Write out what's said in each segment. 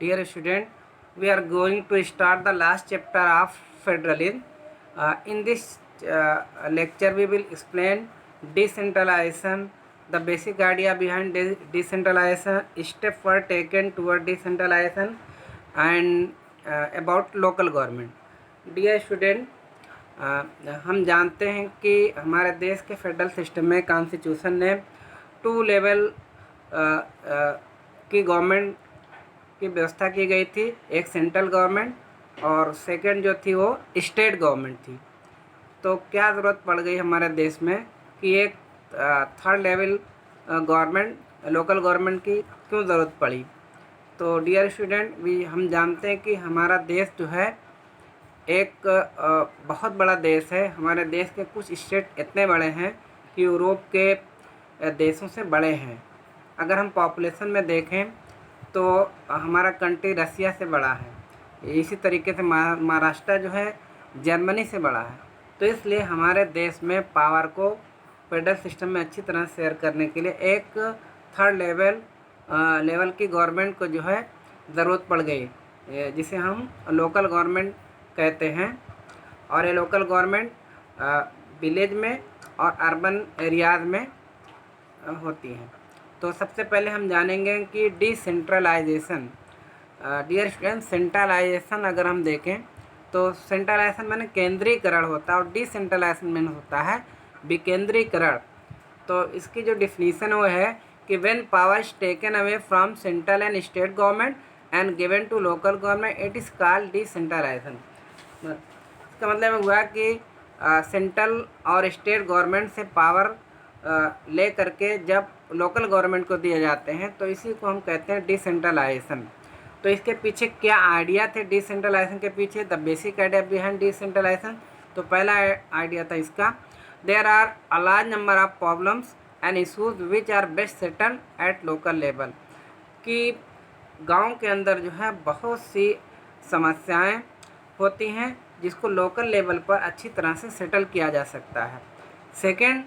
Dear student, we are going to start the last chapter of federalism. In this lecture, we will explain decentralization, the basic idea behind decentralization, steps were taken toward decentralization, and about local government. Dear student, हम जानते हैं कि हमारे देश के federal system में constitution ने 2 level की गवर्नमेंट की व्यवस्था की गई थी, एक सेंट्रल गवर्नमेंट और सेकंड जो थी वो स्टेट गवर्नमेंट थी। तो क्या ज़रूरत पड़ गई हमारे देश में कि एक third level government local government की क्यों ज़रूरत पड़ी? तो डियर स्टूडेंट, हम जानते हैं कि हमारा देश जो है एक बहुत बड़ा देश है। हमारे देश के कुछ स्टेट इतने बड़े हैं कि यूरोप के देशों से बड़े हैं। अगर हम पॉपुलेशन में देखें तो हमारा कंट्री रसिया से बड़ा है। इसी तरीके से महाराष्ट्र जो है जर्मनी से बड़ा है। तो इसलिए हमारे देश में पावर को फेडरल सिस्टम में अच्छी तरह शेयर करने के लिए एक थर्ड लेवल की गवर्नमेंट को जो है ज़रूरत पड़ गई, जिसे हम लोकल गवर्नमेंट कहते हैं। और ये लोकल गवर्नमेंट विलेज में और अर्बन एरियाज़ में होती हैं। तो सबसे पहले हम जानेंगे कि डिसेंट्रलाइजेशन। डियर स्टूडेंट, सेंट्रलाइजेशन अगर हम देखें तो सेंट्रलाइजेशन माने केंद्रीकरण होता है और डिसेंट्रलाइजेशन में होता है विकेंद्रीकरण। तो इसकी जो डिफिनीशन वो है कि when power is taken away from central and state government and given to local government, it is called decentralisation. इसका मतलब हुआ कि सेंट्रल और स्टेट गवर्नमेंट से पावर ले करके जब लोकल गवर्नमेंट को दिए जाते हैं तो इसी को हम कहते हैं डिसेंट्रलाइजेशन। तो इसके पीछे क्या आइडिया थे डिसेंट्रलाइजेशन के पीछे, the basic idea behind decentralisation? तो पहला आइडिया था इसका, there are a large number of problems and issues which are best settled at local level. कि गांव के अंदर जो है बहुत सी समस्याएं होती हैं जिसको लोकल लेवल पर अच्छी तरह से सेटल किया जा सकता है। सेकेंड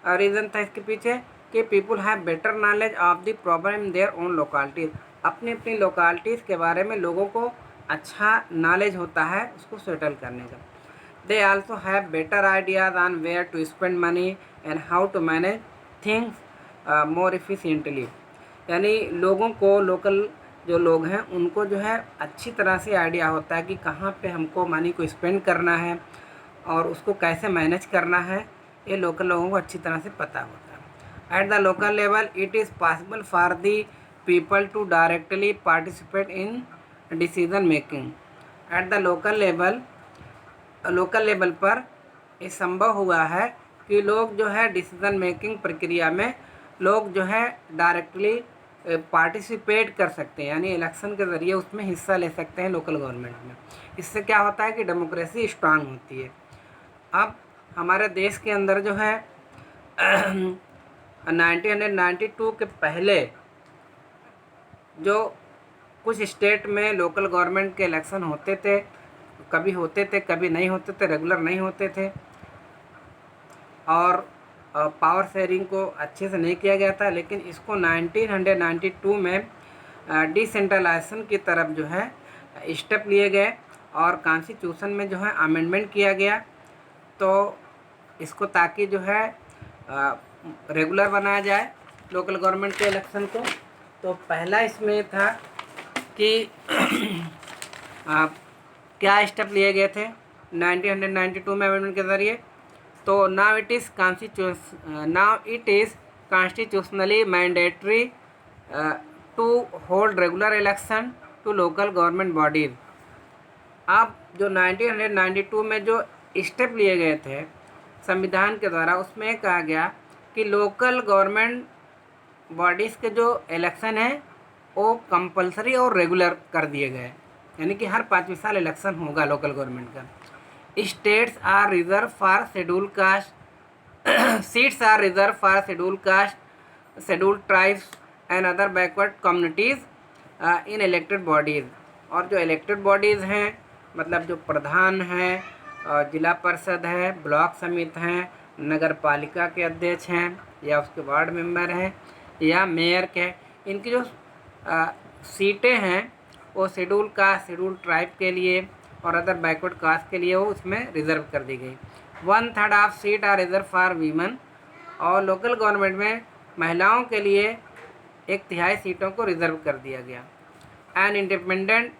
रीज़न था इसके पीछे कि people have better knowledge of the problem in their own localities. अपनी अपनी लोकालिटीज़ के बारे में लोगों को अच्छा नॉलेज होता है उसको सेटल करने का। They also have better ideas on where to spend money and how to manage things more efficiently. यानी लोगों को लोकल जो लोग हैं उनको जो है अच्छी तरह से आइडिया होता है कि कहाँ पे हमको मनी को स्पेंड करना है और उसको कैसे मैनेज करना है, ये लोकल लोगों को अच्छी तरह से पता होता है। At the local level it is possible for the people to directly participate in decision making. At the local level पर ये संभव हुआ है कि लोग जो है डिसीजन मेकिंग प्रक्रिया में लोग जो है डायरेक्टली पार्टिसिपेट कर सकते हैं, यानी इलेक्शन के ज़रिए उसमें हिस्सा ले सकते हैं लोकल गवर्नमेंट में। इससे क्या होता है कि डेमोक्रेसी स्ट्रांग होती है। अब हमारे देश के अंदर जो है 1992 के पहले जो कुछ स्टेट में लोकल गवर्नमेंट के इलेक्शन होते थे, कभी नहीं होते थे, रेगुलर नहीं होते थे और पावर शेयरिंग को अच्छे से नहीं किया गया था। लेकिन इसको 1992 में डिसेंट्रलाइजेशन की तरफ जो है स्टेप लिए गए और कॉन्स्टिट्यूशन में जो है अमेंडमेंट किया गया, तो इसको ताकि जो है रेगुलर बनाया जाए लोकल गवर्नमेंट के इलेक्शन को। तो पहला इसमें था कि क्या स्टेप लिए गए थे 1992 में अमेंडमेंट के ज़रिए। तो now it is constitutionally mandatory to hold regular election to local government bodies. अब जो 1992 में जो स्टेप लिए गए थे संविधान के द्वारा, उसमें कहा गया कि लोकल गवर्नमेंट बॉडीज़ के जो इलेक्शन है वो कंपलसरी और रेगुलर कर दिए गए, यानी कि हर 5 साल इलेक्शन होगा लोकल गवर्नमेंट का। States are reserve for schedule caste, seats are reserve for schedule caste, schedule tribes and other backward communities in elected bodies. और जो इलेक्टेड बॉडीज़ हैं मतलब जो प्रधान हैं, जिला परिषद है, ब्लॉक समिति हैं, नगर पालिका के अध्यक्ष हैं या उसके वार्ड मेंबर हैं या मेयर के, इनकी जो सीटें हैं वो शेड्यूल कास्ट, शेड्यूल ट्राइब के लिए और अदर बैकवर्ड कास्ट के लिए वो उसमें रिजर्व कर दी गई। 1/3 of seat are reserve for women, और लोकल गवर्नमेंट में महिलाओं के लिए 1/3 सीटों को रिजर्व कर दिया गया। An independent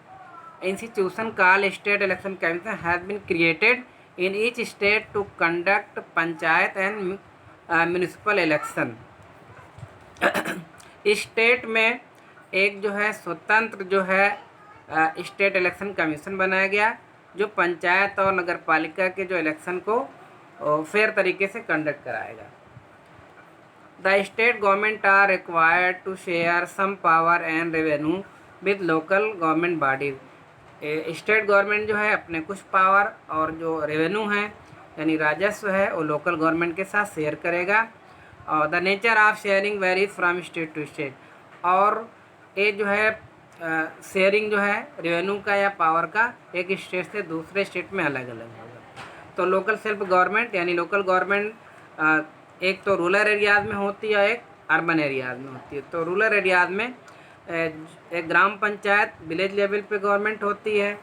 institution called state election commission has been created in each state to conduct panchayat and municipal election. State में एक जो है स्वतंत्र जो है स्टेट इलेक्शन कमीशन बनाया गया, जो पंचायत और नगर पालिका के जो इलेक्शन को फेयर तरीके से कंडक्ट कराएगा। The state government are required to share some power and revenue with local government bodies. State government जो है अपने कुछ पावर और जो रेवेन्यू है यानी राजस्व है वो लोकल गवर्नमेंट के साथ शेयर करेगा। और the nature of sharing varies from state to state, और ये जो है शेयरिंग जो है रेवेन्यू का या पावर का एक स्टेट से दूसरे स्टेट में अलग अलग होगा। तो लोकल सेल्फ गवर्नमेंट यानी लोकल गवर्नमेंट एक तो रूरल एरियाज़ में होती है, एक अर्बन एरियाज़ में होती है। तो रूरल एरियाज़ में एक ग्राम पंचायत विलेज लेवल पे गवर्नमेंट होती है,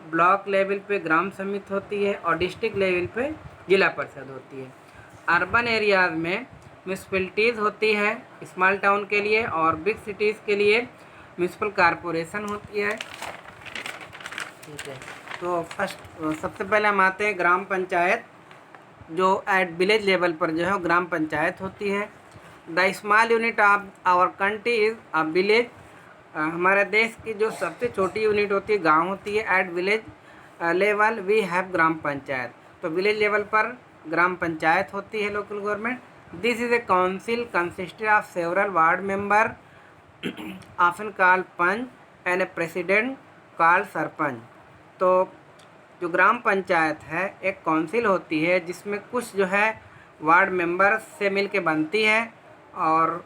ब्लॉक लेवल पे ग्राम समिति होती है और डिस्ट्रिक्ट लेवल पे जिला परिषद होती है। अर्बन एरियाज़ में म्यूनसिपैलिटीज़ होती है स्मॉल टाउन के लिए, और बिग सिटीज़ के लिए म्यूनसिपल कॉरपोरेशन होती है। ठीक है, तो फर्स्ट सबसे पहले हम आते हैं ग्राम पंचायत, जो एट विलेज लेवल पर जो है ग्राम पंचायत होती है। The small unit of our country is a village. हमारे देश की जो सबसे छोटी यूनिट होती है गांव होती है। At village level we have gram panchayat, तो विलेज लेवल पर ग्राम पंचायत होती है local government. This is a council consisted of several ward member often called panch and a president called sarpanch. तो जो ग्राम पंचायत है एक काउंसिल होती है जिसमें कुछ जो है वार्ड मेंबर से मिलके बनती है, और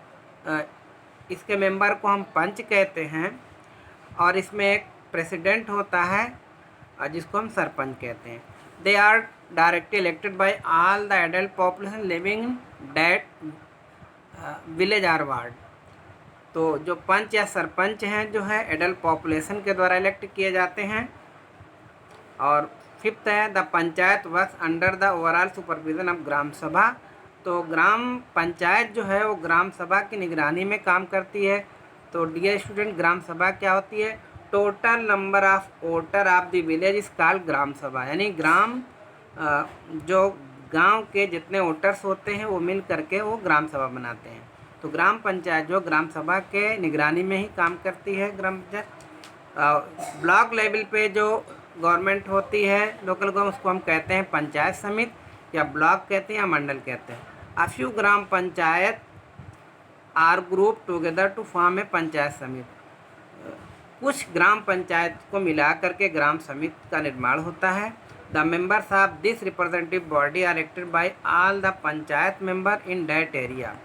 इसके मेंबर को हम पंच कहते हैं, और इसमें एक प्रेसिडेंट होता है जिसको हम सरपंच कहते हैं। They are directly elected by all the adult population living in that village or ward. तो जो पंच या सरपंच हैं जो है एडल्ट पॉपुलेशन के द्वारा इलेक्ट किए जाते हैं। और फिफ्थ है the panchayat works under the overall supervision of gram sabha. तो ग्राम पंचायत जो है वो ग्राम सभा की निगरानी में काम करती है। तो डियर स्टूडेंट, ग्राम सभा क्या होती है? Total number of voter of the village is called gram sabha, यानी ग्राम जो गांव के जितने वोटर्स होते हैं वो मिल करके वो ग्राम सभा बनाते हैं। तो ग्राम पंचायत जो ग्राम सभा के निगरानी में ही काम करती है ग्राम पंचायत। ब्लॉक लेवल पे जो गवर्नमेंट होती है लोकल गवर्नमेंट, उसको हम कहते हैं पंचायत समिति या ब्लॉक कहते हैं या मंडल कहते हैं। A few gram panchayat are group together to form a panchayat samiti. कुछ ग्राम पंचायत को मिला करके ग्राम समिति का निर्माण होता है। The members of this representative body are elected by all the panchayat member in that area.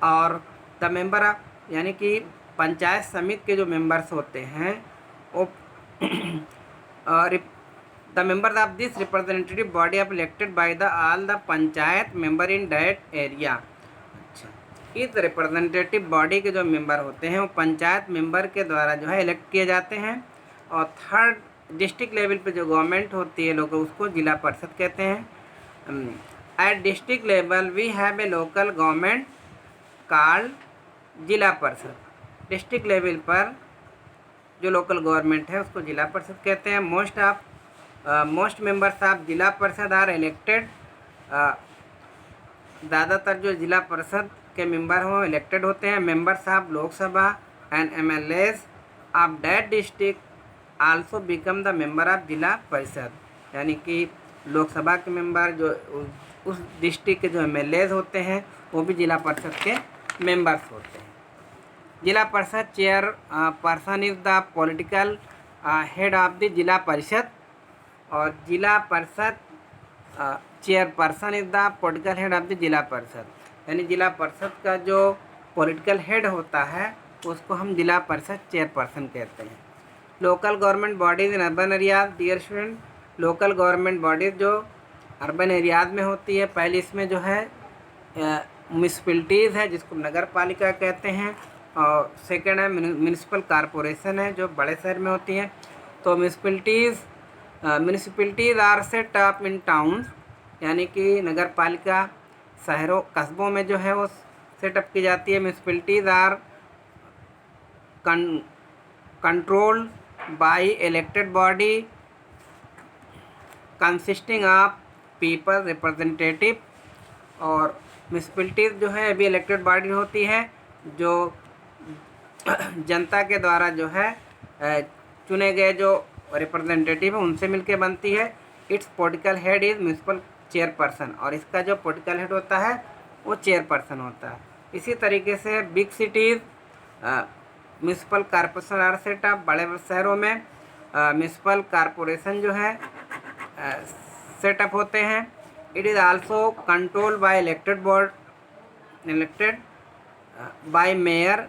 और द मेंबर ऑफ यानी कि पंचायत समिति के जो मेंबर्स होते हैं वो the members of this representative body are elected by the all the panchayat member in that area. अच्छा, इस रिप्रेजेंटेटिव बॉडी के जो मेंबर होते हैं वो पंचायत मेंबर के द्वारा जो है इलेक्ट किए जाते हैं। और थर्ड, डिस्ट्रिक्ट लेवल पे जो गवर्नमेंट होती है लोग उसको जिला परिषद कहते हैं। At district level we have a local government called zila parishad. District level पर जो लोकल गवर्नमेंट है उसको जिला परिषद कहते हैं। मोस्ट मेंबर्स ऑफ जिला परिषद आर इलेक्टेड। ज़्यादातर जो जिला परिषद के मेंबर हों इलेक्टेड होते हैं। Members of Lok Sabha and MLAs of that district also become the member of जिला परिषद, यानी कि लोकसभा के मेंबर जो उस डिस्ट्रिक्ट के जो MLAs होते हैं वो भी जिला परिषद के मेंबर्स होते हैं। जिला परिषद chair person is the political head of the जिला परिषद, और जिला परिषद chair person is the political head of the जिला परिषद, यानी जिला परिषद का जो पॉलिटिकल हेड होता है उसको हम जिला परिषद चेयरपर्सन कहते हैं। Local government bodies in urban areas. Dear student, local government bodies जो अर्बन एरियाज में होती है, पहले इसमें जो है म्यूनसिपैलिटीज़ है जिसको नगर पालिका कहते हैं, और सेकेंड है म्यूनिसिपल कॉरपोरेशन है जो बड़े शहर में होती हैं। तो municipalities are set up in towns, यानी कि नगर पालिका शहरों कस्बों में जो है वो सेटअप की जाती है। Municipalities are controlled by elected body consisting of people representative, और म्यूनिसिपलिटीज़ जो है अभी इलेक्टेड बॉडी होती है जो जनता के द्वारा जो है चुने गए जो रिप्रेजेंटेटिव है उनसे मिलके बनती है। It's political head is municipal chairperson, और इसका जो पॉलिटिकल हेड होता है वो चेयरपर्सन होता है। इसी तरीके से big cities municipal corporation are set up, बड़े शहरों में म्यूनिसिपल कॉरपोरेशन जो है सेटअप होते हैं। It is also control by elected by mayor.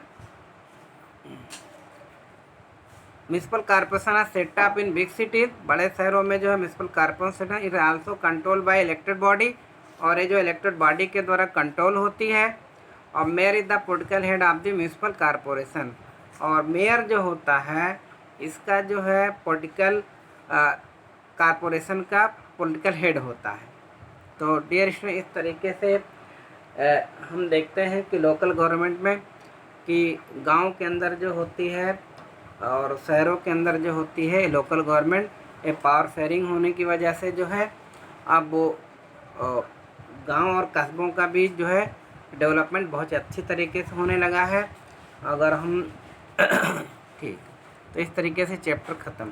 Municipal corporation are set up in big cities, बड़े शहरों में जो है municipal corporation it also control by elected body, और ये जो इलेक्टेड बॉडी के द्वारा कंट्रोल होती है। और mayor is the political head of the municipal corporation, और मेयर जो होता है इसका जो है पॉलिटिकल कॉरपोरेशन का पॉलिटिकल हेड होता है। तो डियर स्टूडेंट, इस तरीके से हम देखते हैं कि लोकल गवर्नमेंट में कि गांव के अंदर जो होती है और शहरों के अंदर जो होती है लोकल गवर्नमेंट, ये पावर शेयरिंग होने की वजह से जो है अब वो गांव और कस्बों का भी जो है डेवलपमेंट बहुत अच्छी तरीके से होने लगा है। अगर हम ठीक, तो इस तरीके से चैप्टर ख़त्म।